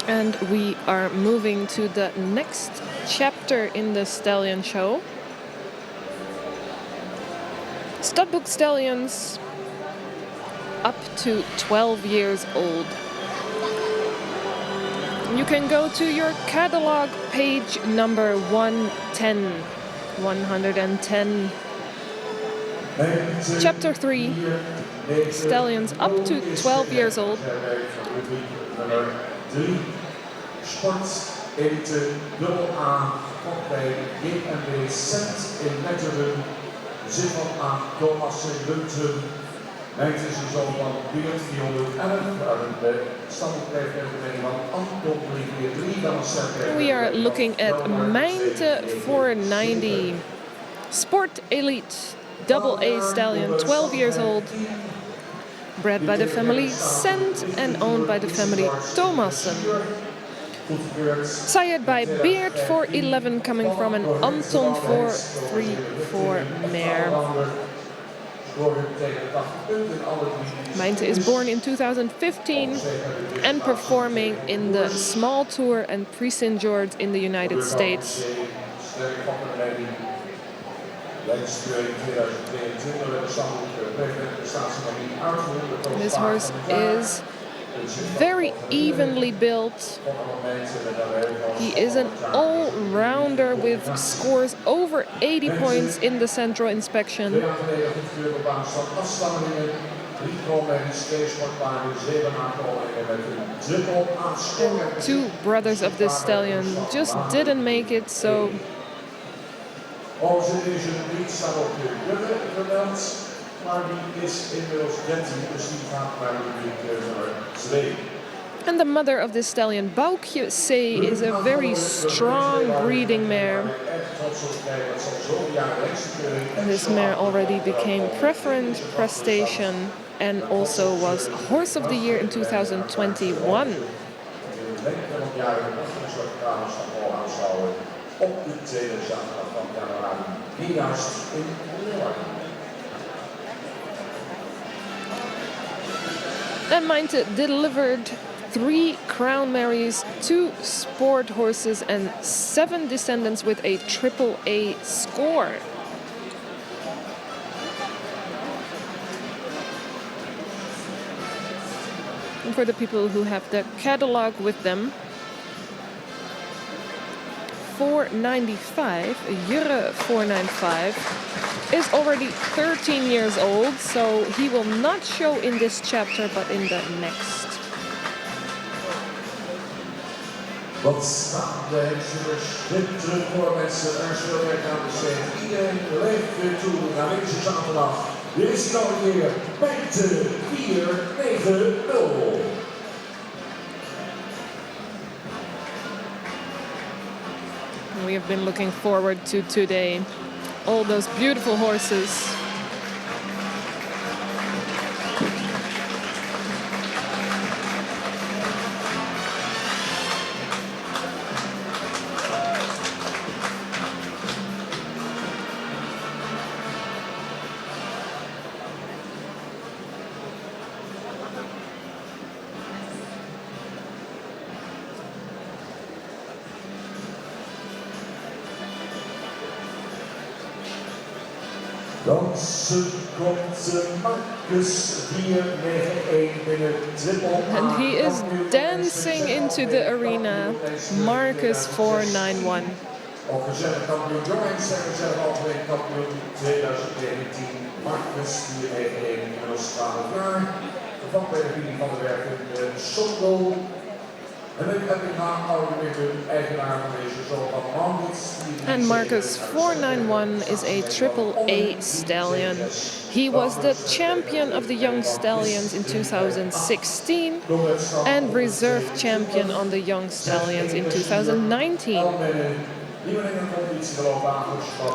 And we are moving to the next chapter in the Stallion show. Studbook Stallions up to 12 years old. You can go to your catalog page number 110. 110. Chapter 3. Stallions up to 12 years old. Sport, elite, dubbel A, gekocht bij G&B Cent in Metteren. Zit van A, Thomas Lunten. Meid is een zoon van 411, waarin de standaardleeftijd van Anton Rivier 3 dan een sterke. We are looking at Meinte 490. Sport Elite, double A stallion, 12 years old. Bred by the family Cent and owned by the family Thomassen. Sired by Beard 411, coming from an Anton 434 mare. Meinte is born in 2015 and performing in the Small Tour and Prix St. George in the United States. This horse is very evenly built. He is an all-rounder with scores over 80 points in the central inspection. And two brothers of this stallion just didn't make it, so and the mother of this stallion, Boukje C, is a very strong breeding mare. And this mare already became preference prestation and also was Horse of the Year in 2021. And Meinte delivered 3 Crown Marys, 2 sport horses, and 7 descendants with a triple A score. And for the people who have the catalog with them, 495, Jurre 495, is already 13 years old, so he will not show in this chapter, but in the next. Wat staan de hekseners dit voor mensen? Er is veel werk aan besteed. Iedereen leeft weer toe naar deze zaterdag. Dit is dan weer Meinte 490. We have been looking forward to today. All those beautiful horses. Dansen komt Marcus 491 binnen triple A. And he is dancing into the arena. Marcus 491. Ook gezellig kampioen Jorens en gezellig algemeen kampioen 2019. Marcus 491, inmiddels 12 jaar. Gevangen bij de familie van de werken Sondo. And Marcus 491 is a triple A stallion. He was the champion of the Young Stallions in 2016 and reserve champion on the Young Stallions in 2019.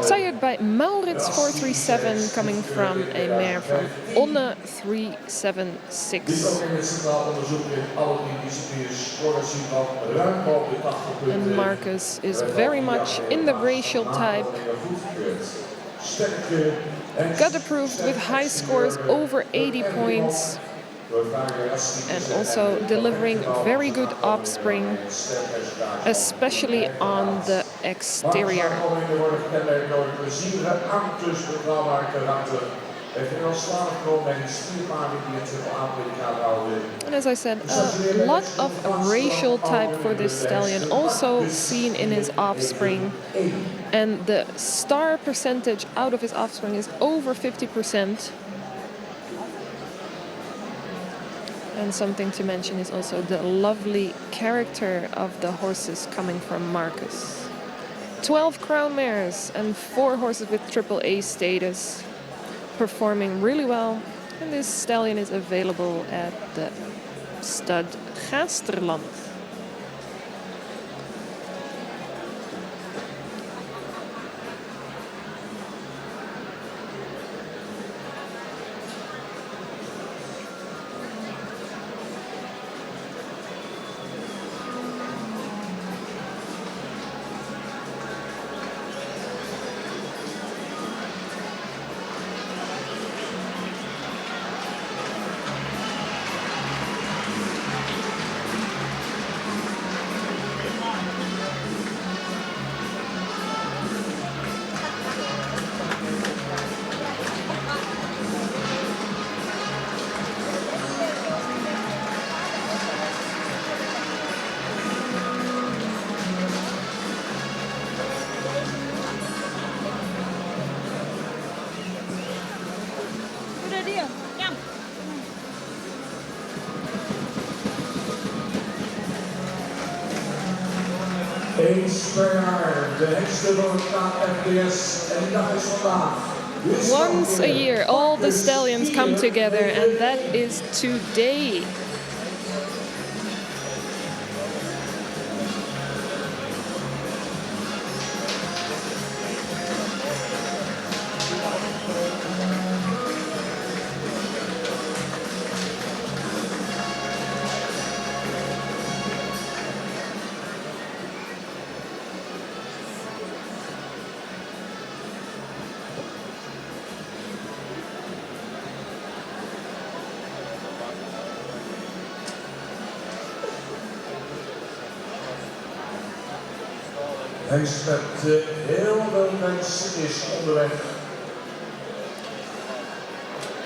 Sired by Maurits 437, coming from a mare from Onne 376. And Marcus is very much in the racial type. Got approved with high scores over 80 points. and also delivering very good offspring, especially on the exterior. And as I said, a lot of racial type for this stallion, also seen in his offspring. And the star percentage out of his offspring is over 50%. And something to mention is also the lovely character of the horses coming from Marcus. 12 crown mares and 4 horses with AAA status, performing really well. And this stallion is available at the stud Gaasterland. Eens per jaar, de hekste van het KFDS en die dag is vandaag. Once a year, all the stallions come together, and that is today. Hij is met heel veel mensen is onderweg.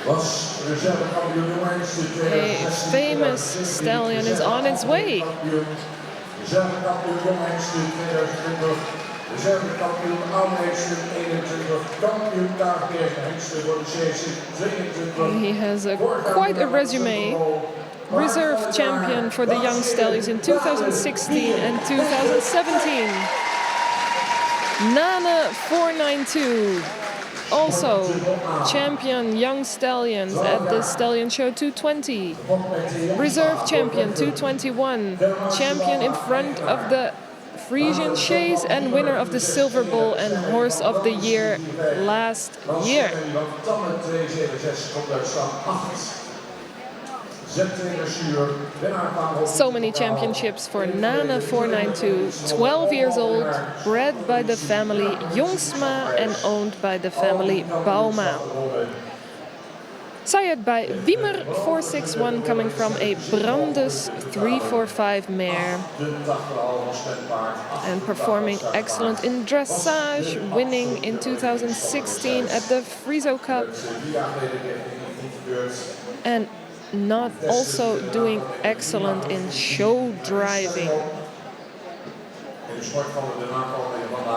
Was reservekampioen jongens in 2016. A famous stallion is on its way. Reservekampioen jongens in 2020. Reservekampioen oudhengsten 21. Kampioen KVS hengsten voor de CC 22. He has quite a resume. Reserve champion for the young stallions in 2016 and 2017. Nana 492, also champion young stallions at the Stallion Show 220. Reserve champion 221, champion in front of the Frisian Chaise and winner of the Silver Bull and Horse of the Year last year. So many championships for Nana 492, 12 years old, bred by the family Jongsma and owned by the family Bauma. Sired by Wiemer 461, coming from a Brandes 345 mare. And performing excellent in dressage, winning in 2016 at the Friso Cup. And not also doing excellent in show driving.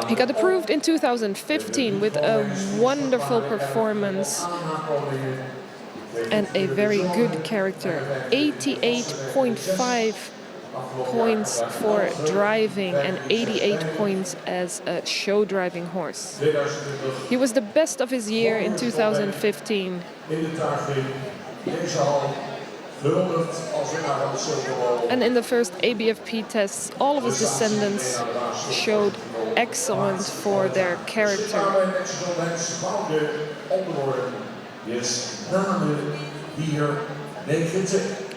He got approved in 2015 with a wonderful performance and a very good character. 88.5 points for driving and 88 points as a show driving horse. He was the best of his year in 2015. And in the first ABFP tests, all of his descendants showed excellent for their character.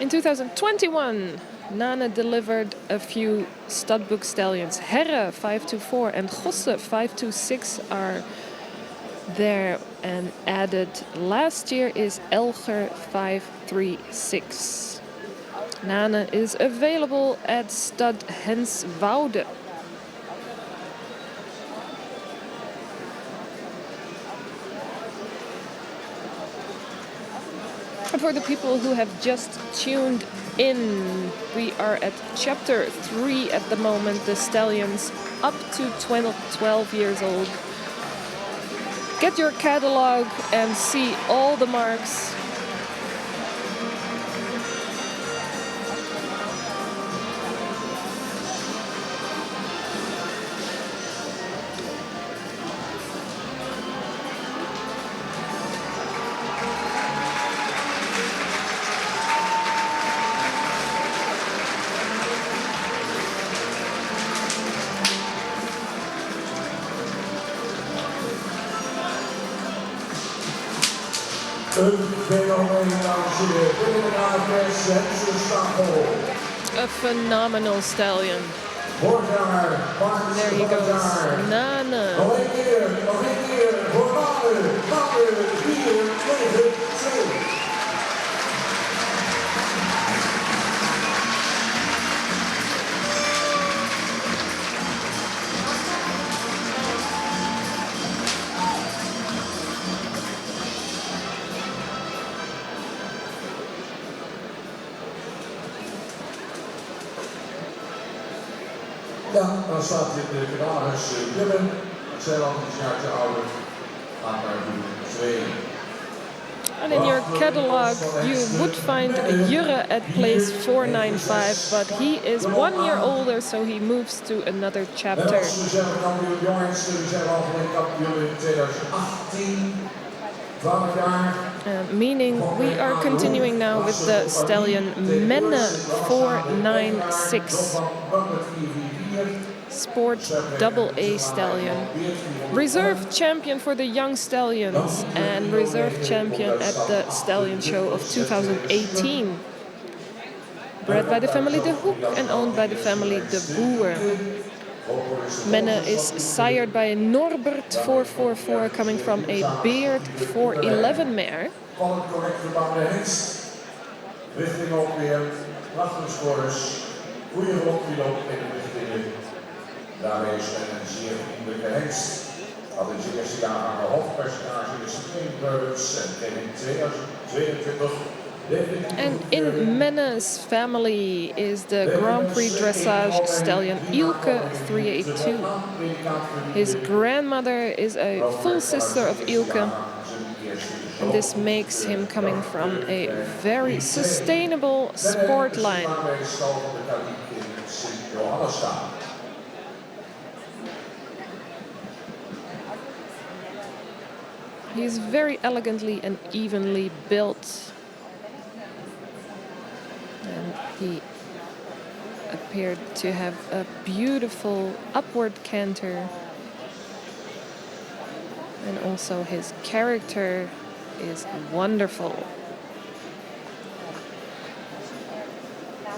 In 2021, Nana delivered a few Studbook Stallions. Herre 524 and Gosse 526 are there and added last year is Elger 536. Nane is available at stud Henswoude. And for the people who have just tuned in, we are at chapter 3 at the moment, the stallions up to 12 years old. Get your catalog and see all the marks. Een fenomeen, dames en heren. A phenomenal stallion. Voorganger, There he goes. Nane. Nog een keer voor Nane. Nane, 4-9-2. Ja, dan staat hij in de kadavers binnen. Zijn al een jaartje ouder. Gaat naar groep 2. And in your catalog, you would find Jurre at place 495, but he is 1 year older, so he moves to another chapter. Nederlandse reservekampioen jongens, de reservealgemeen kampioen in 2018. 12 jaar. Meaning we are continuing now with the stallion Menne 496. Sport AA stallion. Reserve champion for the young stallions and reserve champion at the stallion show of 2018. Bred by the family De Hoek and owned by the family De Boer. Menne is sired by a Norbert 444 coming from a Beard 411 mare. Correct gebouwde hengst. Richting ook weer. Prachtige scores. Goede rondpiloot in de richtingen. Daarmee is men een zeer vriendelijke hengst. Had in zijn eerste jaar een hoofdpercentage is Springbeus en in 2022. And in Menne's family is the Grand Prix dressage stallion Ilke 382. His grandmother is a full sister of Ilke, and this makes him coming from a very sustainable sport line. He's very elegantly and evenly built. And he appeared to have a beautiful upward canter. And also his character is wonderful.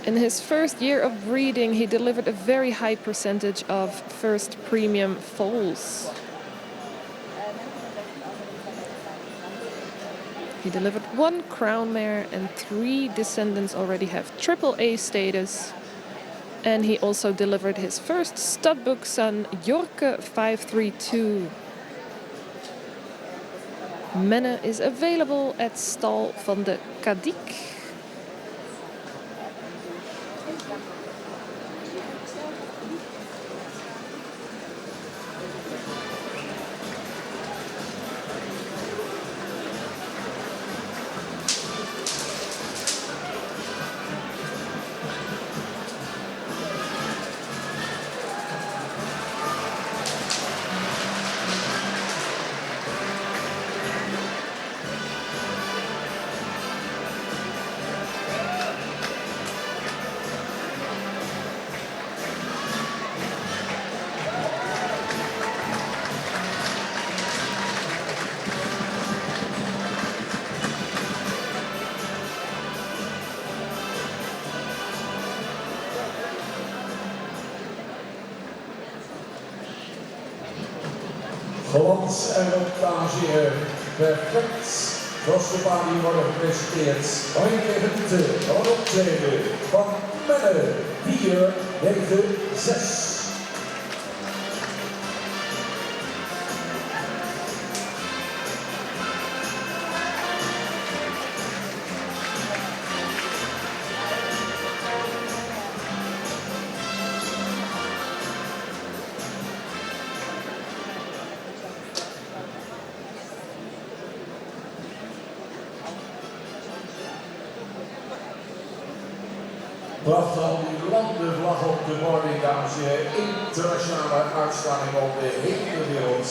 In his first year of breeding, he delivered a very high percentage of first premium foals. He delivered 1 crown mare and 3 descendants already have AAA status. And he also delivered his first studbook son, Jorke 532. Menne is available at stal van de Kadik. Balans erop, dames en heren. Perfect. Zoals de baan die worden gepresenteerd. Mag ik even de optreden van Menne 4-9-6. Bracht al die landenvlag op de morning, dames en heren. Internationale uitstraling op de hele wereld.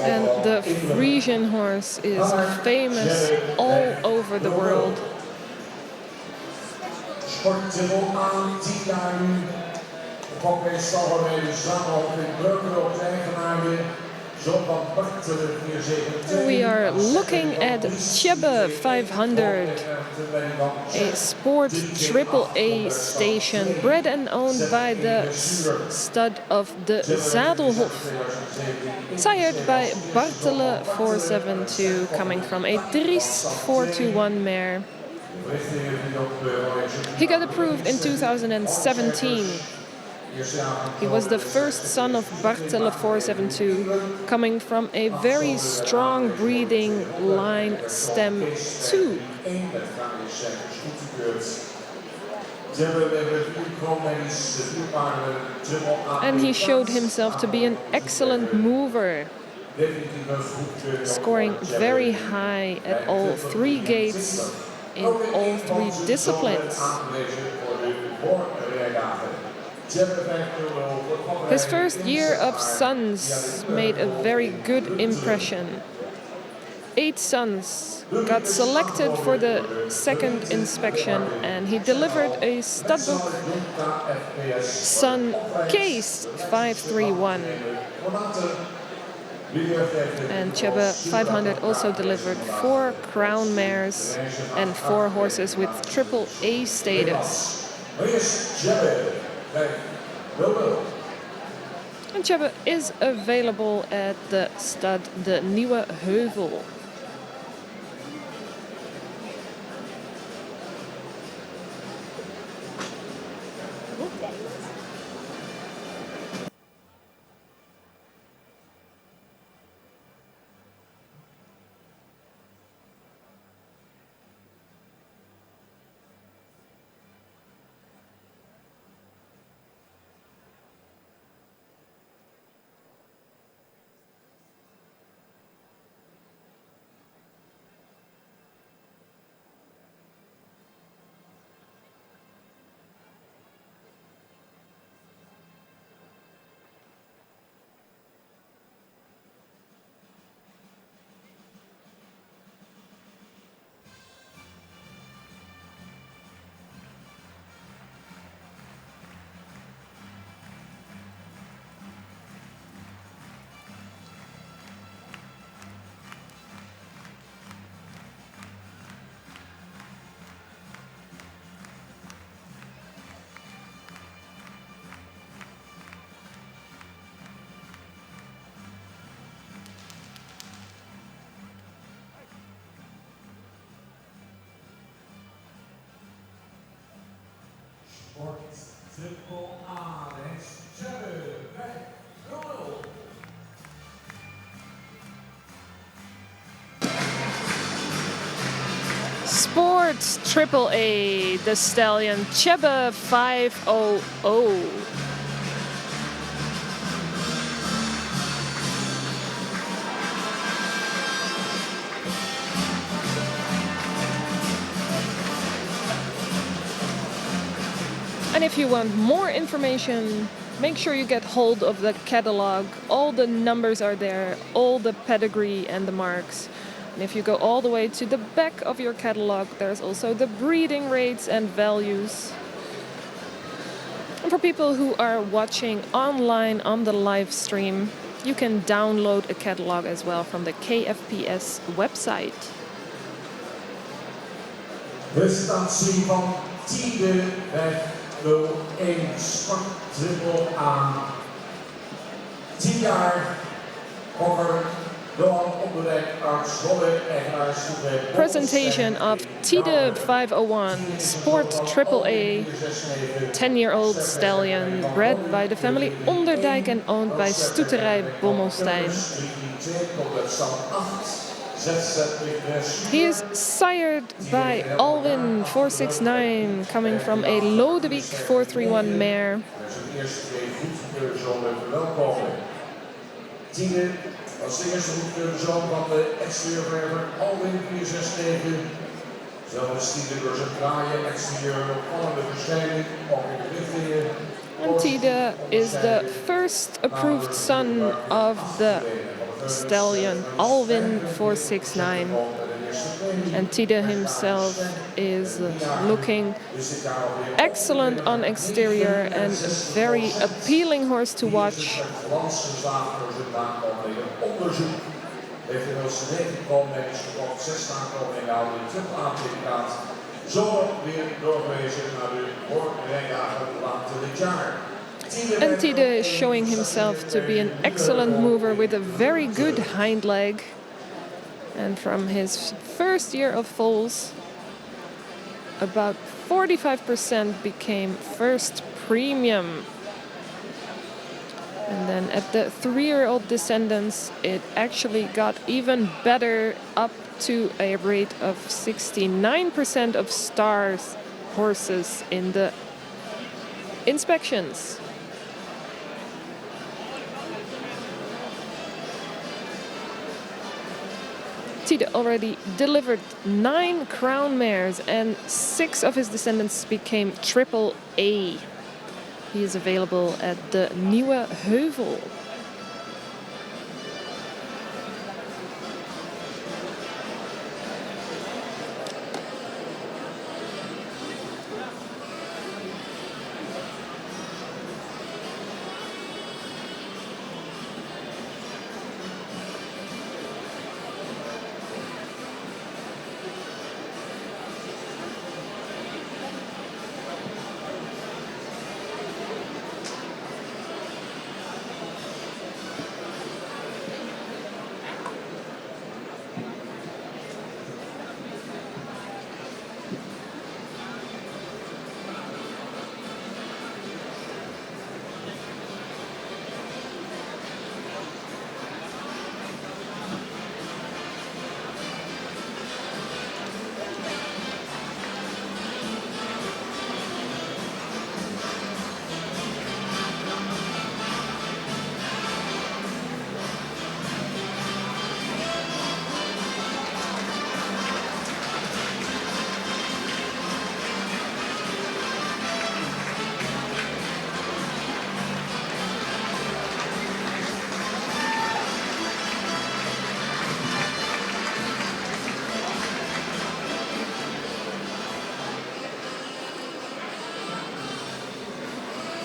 And the Frisian horse is famous all over the world. Sporttitel aan 10 jaar nu. Kopmeestal waarmee de zaal in Burger op de eigenaar weer. We are looking at Chebbe 500, a sport AAA station bred and owned by the stud of the Zadelhof, sired by Bartele 472, coming from a Dries 421 mare. He got approved in 2017. He was the first son of Bartele 472, coming from a very strong breeding line stem 2. And he showed himself to be an excellent mover, scoring very high at all 3 gates in all 3 disciplines. His first year of sons made a very good impression. 8 sons got selected for the second inspection, and he delivered a Studbook Son Case 531. And Chebbe 500 also delivered 4 crown mares and 4 horses with AAA status. And Chebbe is available at the stud De Nieuwe Heuvel. Sports AAA, the stallion Chebbe 500. And if you want more information, make sure you get hold of the catalog. All the numbers are there, all the pedigree and the marks. And if you go all the way to the back of your catalog, there's also the breeding rates and values. And for people who are watching online on the live stream, you can download a catalog as well from the KFPS website. Presentatie van tiende weg 01 Sport Triple A. 10 jaar Presentation of Tide 501 Sport AAA 10-year-old stallion bred by the family Onderdijk and owned by Stoeterij Bommelstein. He is sired by Alwin 469 coming from a Lodewijk 431 mare. Tine was de eerste goedkeurde zoon van de exterieurverver Alwin 469. Zelf is Tine door zijn draaien exterieur opvallende verschijning, ook in de richtingen. And Tide is the first approved son of the stallion Alwin 469. And Tide himself is looking excellent on exterior and a very appealing horse to watch. Heeft inmiddels 9 koolmeters gekocht, 6 aankomingen gehaald in triple A-predicaat. Zo weer doorgewezen naar de hoorrijdagen later dit jaar. And Tide is showing himself to be an excellent mover with a very good hind leg. And from his first year of foals, about 45% became first premium. And then at the 3-year-old descendants, it actually got even better, up to a rate of 69% of stars horses in the inspections. Tide already delivered 9 crown mares and 6 of his descendants became triple A. He is available at the Nieuwe Heuvel.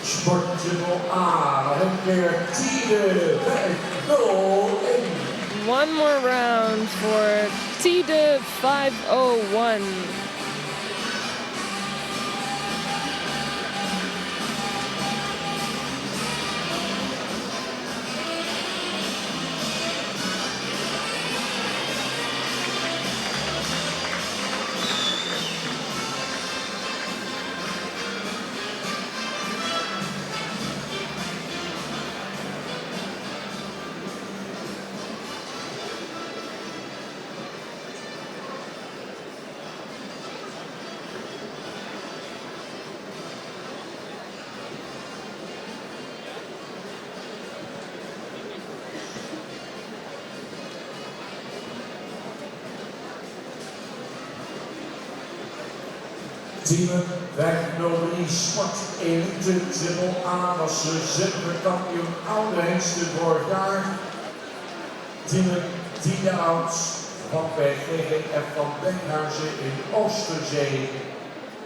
Sport triple A, nog een keer Tide 501. One more round for Tide 501. Team 503 Sport Elite Triple A was zilveren kampioen oude hengsten vorig jaar. Team Tide Oud van bij GGF van Benkhuizen in Oosterzee.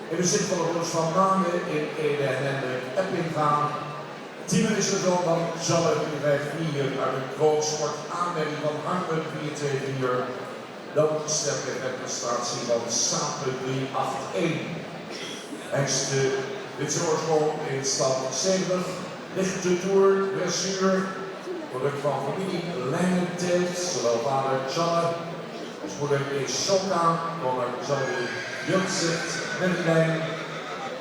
In de zit van de roos van Maanden in Ede en Hendrik Eppingaan. Team is de zoon van Zalle 454 uit de Grootsport aanmerking van Harmen 424. Dan sterke prestatie van Sape 381. Hengste Witse oorsprong in stand 70, lichte toer, dressuur, Product van familie Lijnenteelt, zowel vader Charles als moeder is Sokka, komen zo de jeugdzicht Merlijn.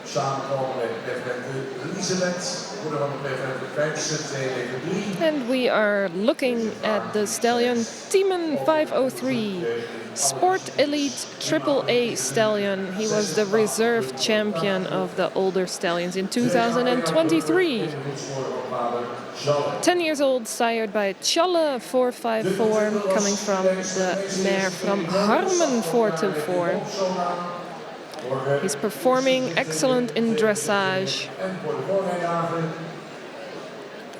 Samen komen met president Elisabeth, moeder van de president 5, And we are looking at the stallion Timen 503, Sport Elite AAA stallion. He was the reserve champion of the older stallions in 2023. 10 years old, sired by Challe 454, coming from the mare from Harmen 424. He's performing excellent in dressage.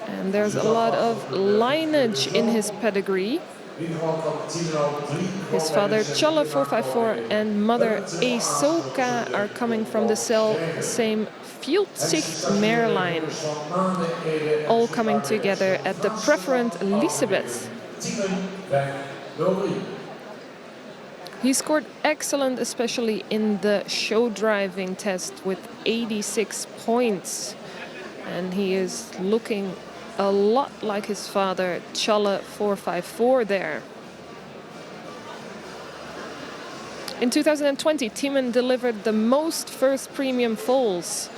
And there's a lot of lineage in his pedigree. His father Challe 454 and mother Esoka are coming from the same Fieldzicht mare line, all coming together at the preferent Elisabeth. He scored excellent, especially in the show driving test with 86 points. And he is looking a lot like his father, Challe 454 there. In 2020, Timen delivered the most first premium foals.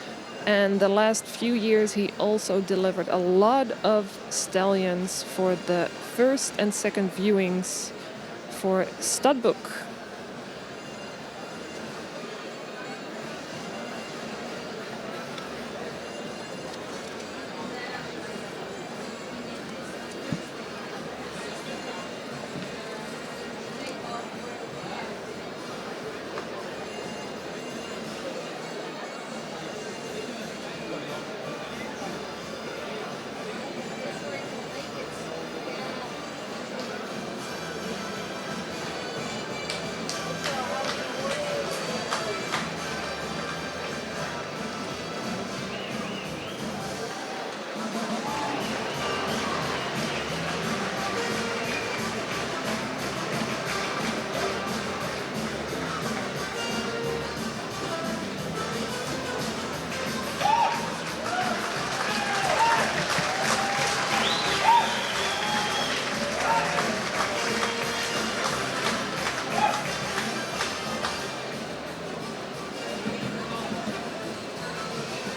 And the last few years, he also delivered a lot of stallions for the first and second viewings for Studbook.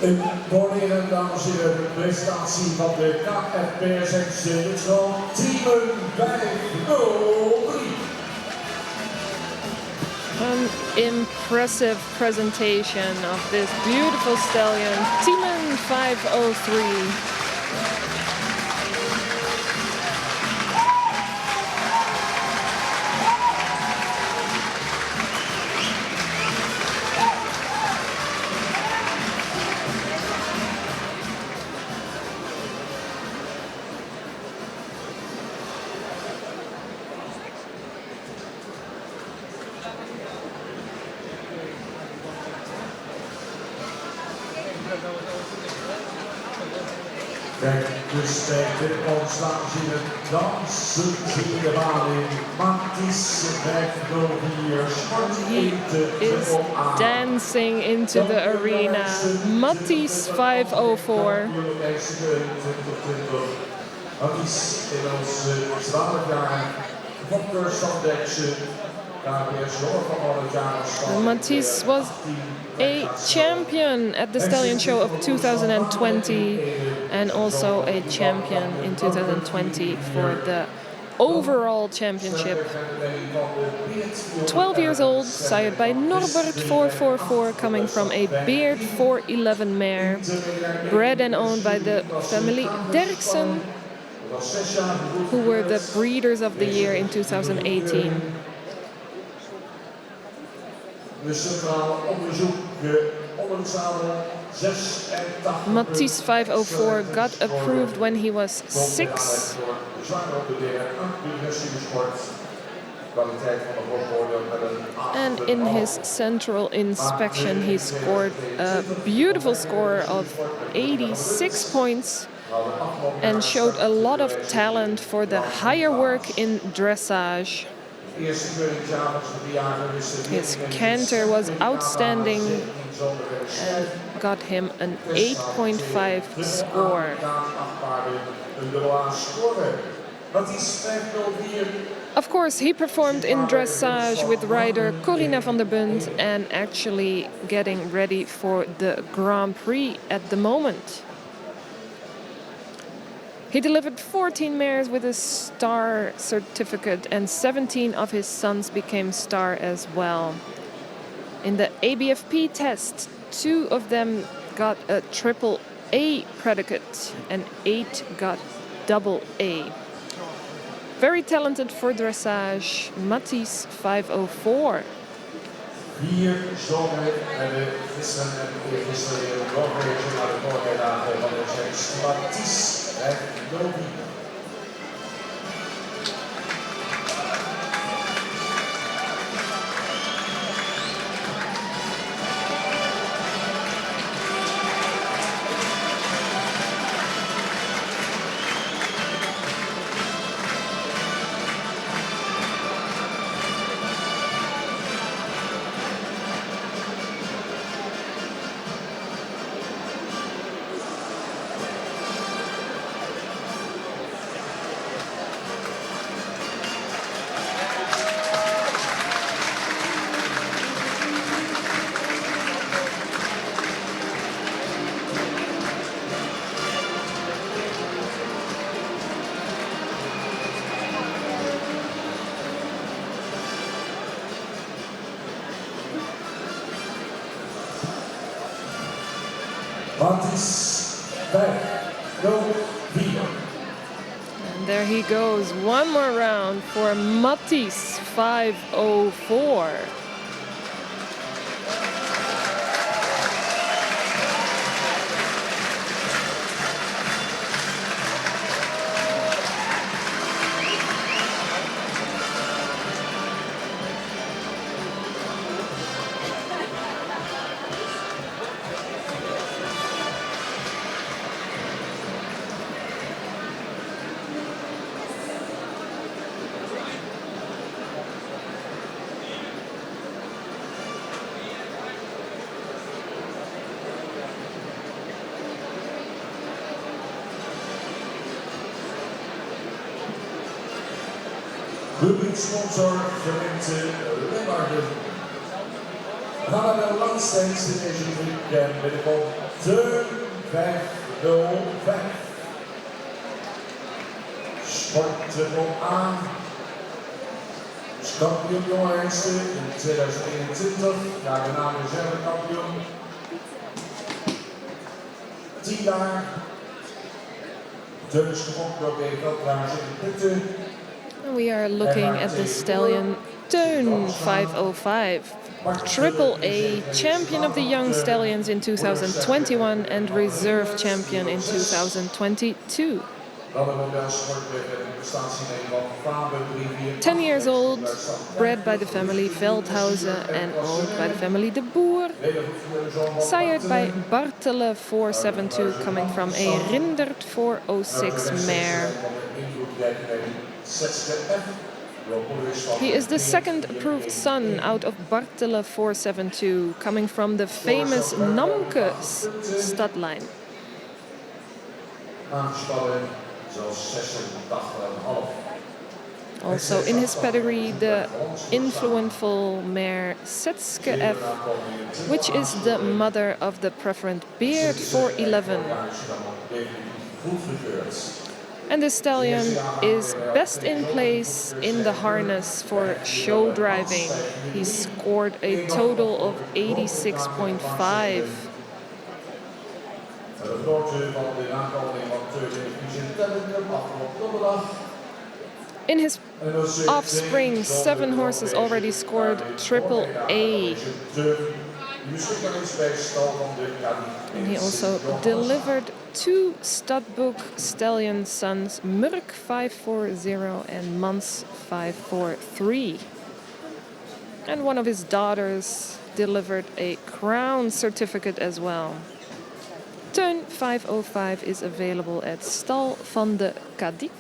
Een morgen, dames en heren, de presentatie van de KFPSX Litron Timen 503. An impressive presentation of this beautiful stallion, Timen 503. Kijk, dus bij dit ontstaan zien we dansen in de baan in Matis 504 Sport He is dancing into the arena. Mattis 504. Matis inmiddels 12 jaar, Fokker Sandekse, KBS van Matisse was a champion at the Stallion Show of 2020 and also a champion in 2020 for the overall championship. 12 years old, sired by Norbert 444, coming from a Beard 411 mare, bred and owned by the family Derksen, who were the breeders of the year in 2018. Matisse 504 got approved when he was 6. And in his central inspection, he scored a beautiful score of 86 points and showed a lot of talent for the higher work in dressage. Eerste keuringsjaar was de jager is de His canter was outstanding and got him an 8.5 score. Of course, he performed in dressage with rider Corina van der Bunt and actually getting ready for the Grand Prix at the moment. He delivered 14 mares with a star certificate, and 17 of his sons became star as well. In the ABFP test, 2 of them got a triple A predicate and 8 got double A. Very talented for dressage, Matisse 504. Hier zomer hebben gisteren en eergisteren weer een doorgegeven naar de vorige dagen van de seks. Matisse en Lobi. Matisse 504. And there he goes, one more round for Matisse 504. Publieksponsor gemeente Limburgen. We gaan naar de langste deze weekend met de kop Turn 505. Sporttunnel A. Kampioen jongheidste in 2021. Jaar daarna reservekampioen. 10 jaar. Dus gewonnen door de veldruimers in de punten. We are looking at the stallion Teun 505, Triple A, champion of the young stallions in 2021 and reserve champion in 2022. 10 years old, bred by the family Veldhuizen and owned by the family De Boer. Sired by Bartele 472, coming from a Rindert 406 mare. He is the second approved son out of Bartele 472, coming from the famous Namke stud-line. Also in his pedigree, the influential mare Setske F, which is the mother of the preferent Beard 411. And the stallion is best in place in the harness for show driving. He scored a total of 86.5. In his offspring, 7 horses already scored Triple A. And he also delivered 2 Studbook Stallion sons, Murk 540 and Mans 543. And one of his daughters delivered a crown certificate as well. Teun 505 is available at Stal van de Kadik.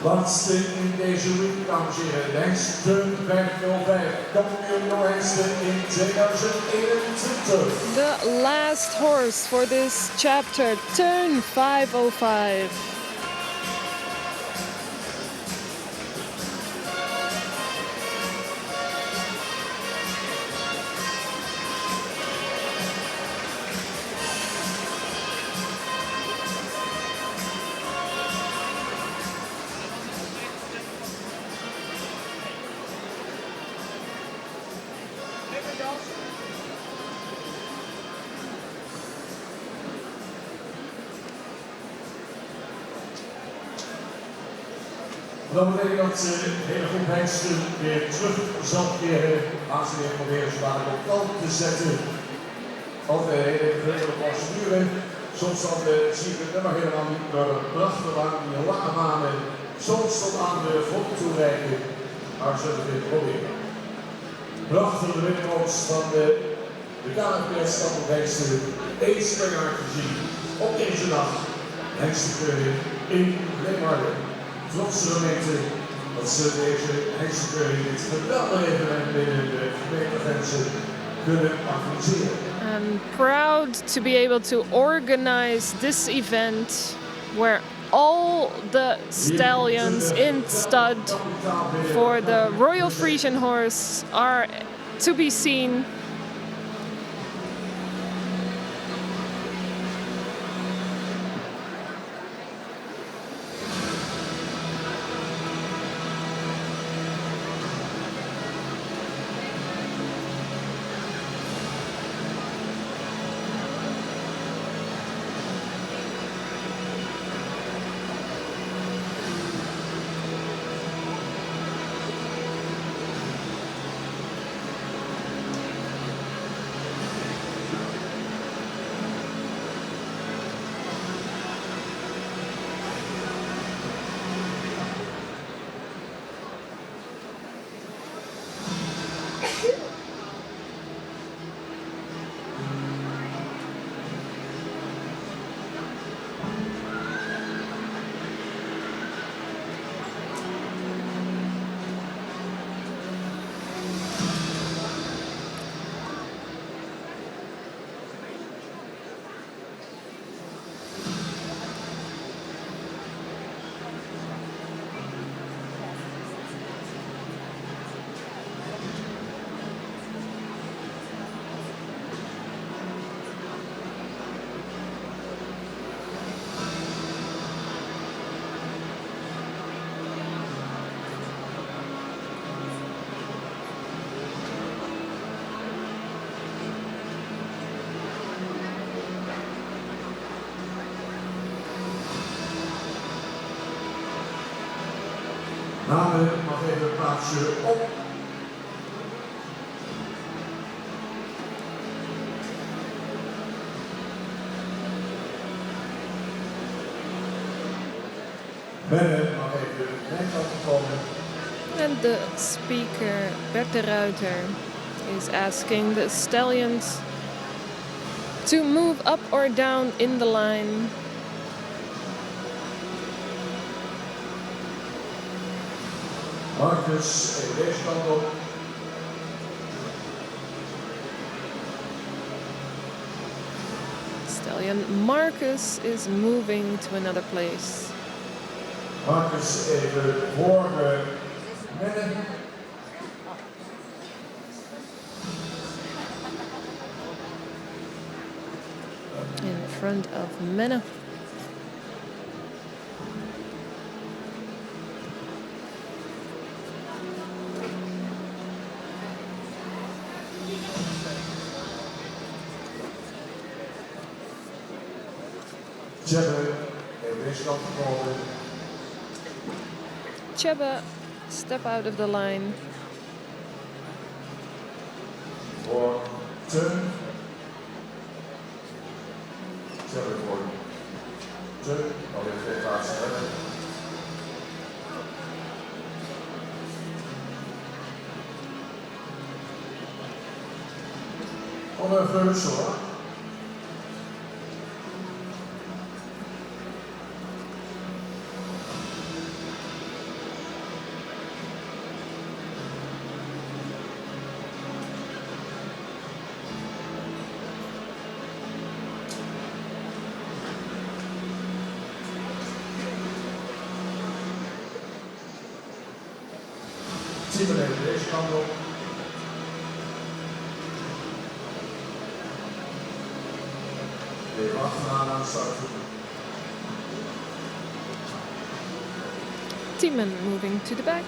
Laatste in deze week, dames en heren. Hengsten 505. Kampioen Hengsten in 2021. The last horse for this chapter, turn 505. Dat betekent dat de hele groep hengsten weer terug zal keren. Als ze weer proberen ze dadelijk op kant te zetten. Ook de hele geregelde procedure. Soms dan zie ik het nummer helemaal niet, maar prachtig lang die lange manen. Soms tot aan de voet toereiken. Maar we zullen het weer proberen. Prachtige windkomst van de KNPS van de hengsten. Eens per jaar gezien op deze dag. Hengstenkeuring in Leeuwarden. Trotse gemeente dat ze deze hengstenkeuring dit geweldige evenement binnen de gemeentegrenzen kunnen organiseren. I'm proud to be able to organize this event where all the stallions in stud for the Royal Frisian horse are to be seen. Namen mag even plaatsen op. Benne mag even mijn kant komen. And the speaker, Bert de Ruiter, is asking the stallions to move up or down in the line. Marcus, even deze kant op. Stallion Marcus is moving to another place. Marcus, even voor Menne. In front of Menne. Cheba, step out of the line. Voor Teun. Cheba voor Teun. Alweer twee plaatsen verder. Om een Ursula. Timon even deze kant op. Even achteraan aan de startvoeten. Timon moving to the back.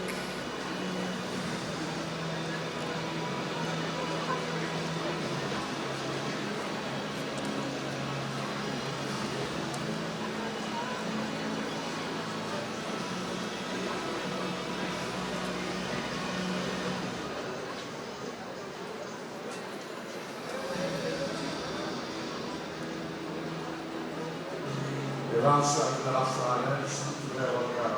Weer aansluiten naar achteraan, hè? Dus niet te ver op elkaar.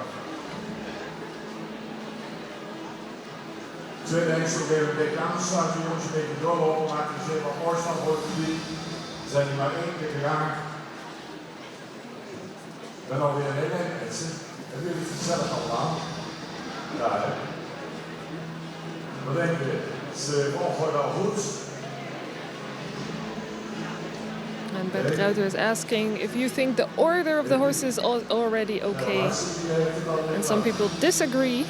Tweede hengst ook even een beetje aansluiten, jongens, een beetje doorlopen, maak er zeer wat moois van voor het publiek. We zijn hier maar 1 keer gegaan. Ik ben alweer een hele hoop mensen. Hebben jullie het gezellig allemaal? Ja, hè? Wat denk je? Is de volgorde al goed? And Ben Ruiter is asking if you think the order of the horses is already okay. And some people disagree.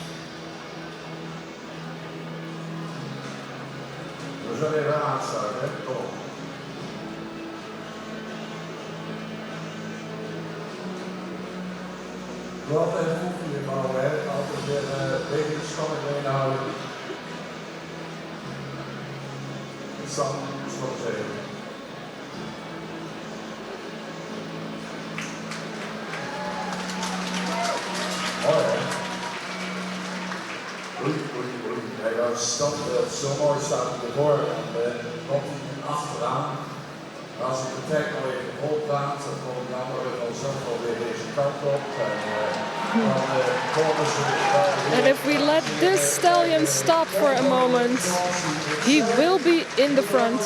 We zullen even aansluiten, hè? Kom op. Altijd goed in je mouwen, hè? Altijd weer een beetje de spanning erin houden. Sam, slot even. Mooi, hè? Oei. Kijk, als het standbeeld zo mooi staat op de voorkant, dan komt hij nu achteraan. En als ik vertrek nog even vol praat, dan kom ik dan vanzelf alweer deze kant op. And if we let this stallion stop for a moment, he will be in the front.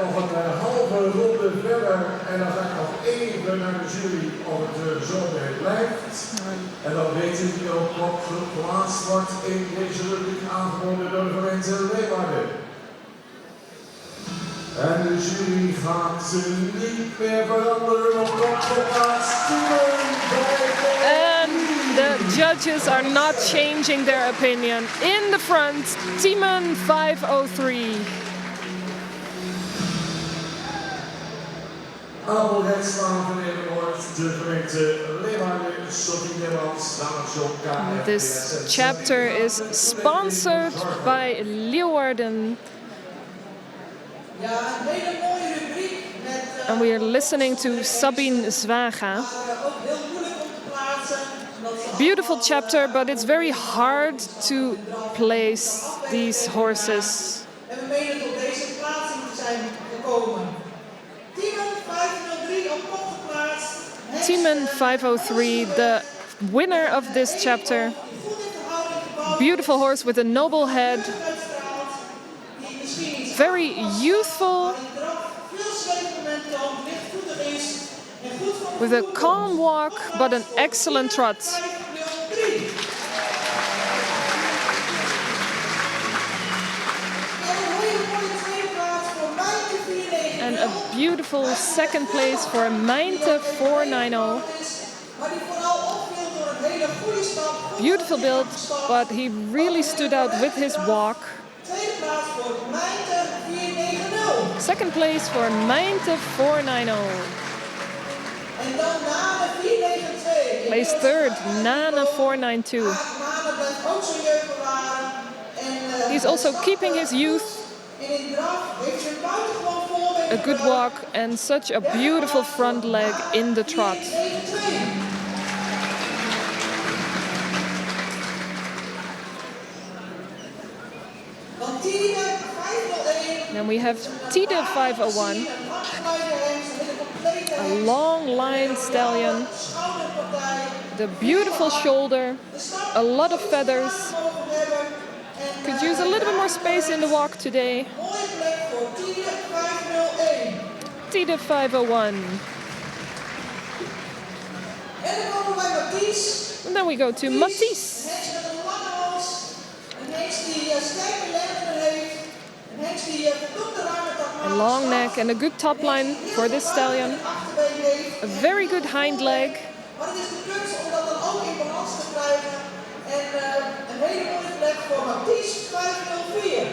Nog een halve ronde verder en dan ga ik nog even naar de jury of het zo weer blijft. En dan weet u wie ook op geplaatst wordt in deze rubriek aangeboden door de gemeente Leeuwarden. En de jury gaat niet meer veranderen op kopgeplaatst. And the judges are not changing their opinion. In the front, Timon 503. Allemaal rechtslaan van Nederland, de gemeente Leeuwarden, Sophie Nederlands, namens John K. This chapter is sponsored by Leeuwarden. And we are listening to Sabine Zwaga. Beautiful chapter, but it's very hard to place these horses. En we menen tot deze plaatsing te zijn gekomen. Timon 503 op kop geplaatst. Timon 503, the winner of this chapter. Beautiful horse with a noble head. Very youthful. With a calm walk, but an excellent trot. And a beautiful second place for Mijnte 490. Beautiful build, but he really stood out with his walk. Second place for Mijnte 490. Place third, Nana 492. He's also keeping his youth. A good walk and such a beautiful front leg in the trot. Then we have Tide 501, a long line stallion, the beautiful shoulder, a lot of feathers. Could use a little bit more space in the walk today. Tide 501. And then we go to Matisse. A long neck and a good top line for this stallion. A very good hind leg. voor Mathies 504.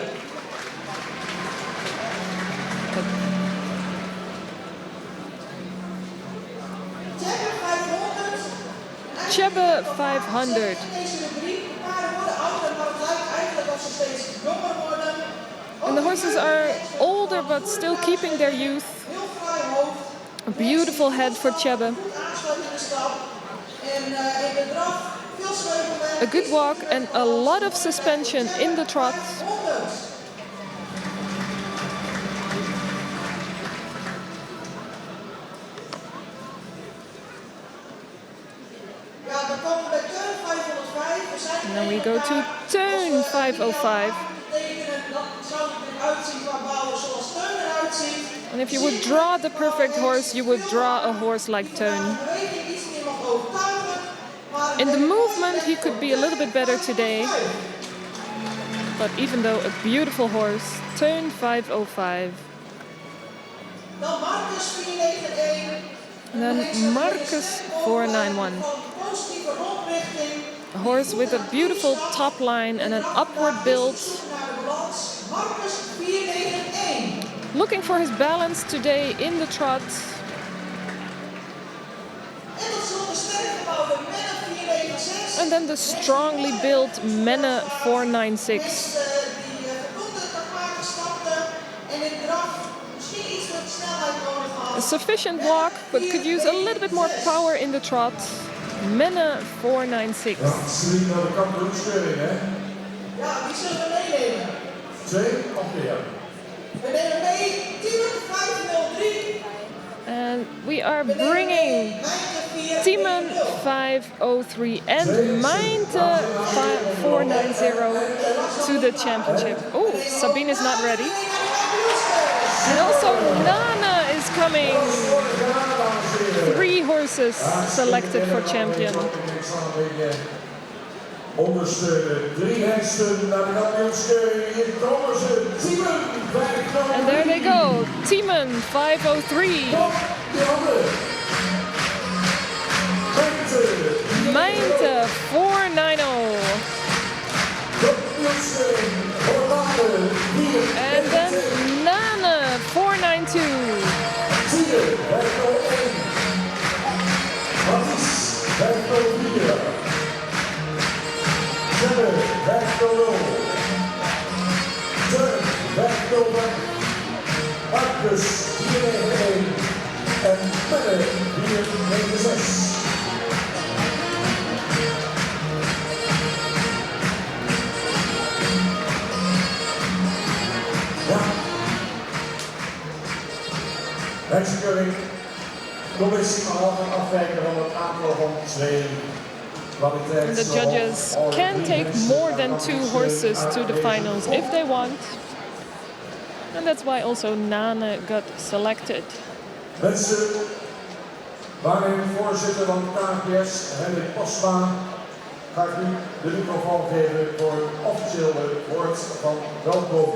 Chebbe 500. And the horses are older but still keeping their youth. A beautiful head for Chebbe. A good walk and a lot of suspension in the trot. And then we go to turn 505. And if you would draw the perfect horse, you would draw a horse like Teun. In the movement, he could be a little bit better today. But even though a beautiful horse, Teun 505. And then Marcus 491. A horse with a beautiful top line and an upward build. Looking for his balance today in the trot. And then the strongly built Menne 496. A sufficient walk, but could use a little bit more power in the trot. Menne 496. Ja, Celine naar de kampioenskeuring, hè? Ja, die zullen we meenemen. 2 of meer? We nemen mee Timon 503. And we are bringing Timon 503 and Mainte 490 to the championship. Oh, Sabine is not ready. And also Nana is coming. 3 horses selected for champion. Ondersteunen, 3 hesten naar de kampioenskeuring. Hier komen ze, Timon 503. And there they go, Timon 503. Mainte 490. And then Nana 492. Marcus 491 en Menne 496. Ja. Rechtsgeuring. Commissie mag altijd afwijken van het aantal van 2. And the judges can take more than 2 horses to the finals if they want. And that's why also Nane got selected. Mensen, waarnemend voorzitter van de KNPS, Hendrik Postma, ga ik nu de microfoon geven voor het officiële woord van welkom.